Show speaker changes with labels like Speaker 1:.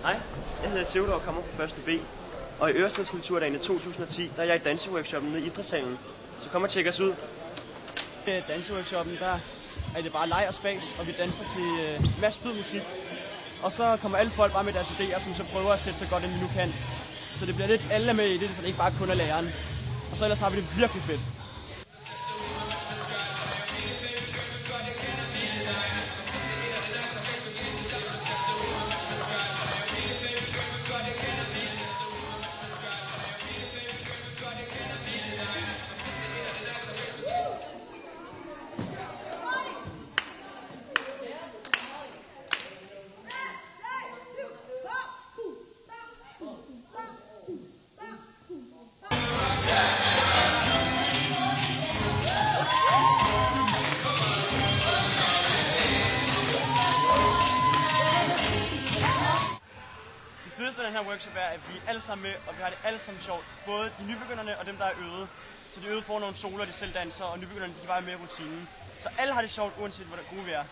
Speaker 1: Hej, jeg hedder Theodor og kommer på 1. B. Og i Øresteds Kulturdagen i 2010, der er jeg i danseworkshoppen nede i Idrætshallen. Så kom og tjek os ud. I danseworkshoppen, der er det bare leg og spas, og vi danser til masse fed musik. Og så kommer alle folk bare med deres idéer, som så prøver at sætte så godt, end vi nu kan. Så det bliver lidt alle med i det, så det ikke bare kun er læreren. Og så ellers har vi det virkelig fedt. Det fedeste af den her workshop er, at vi er alle sammen med, og vi har det alle sammen sjovt. Både de nybegynderne og dem, der er øde. Så de øde får nogle soler, de selv danser, og nybegynderne de kan bare med i rutinen. Så alle har det sjovt, uanset hvor gode vi er.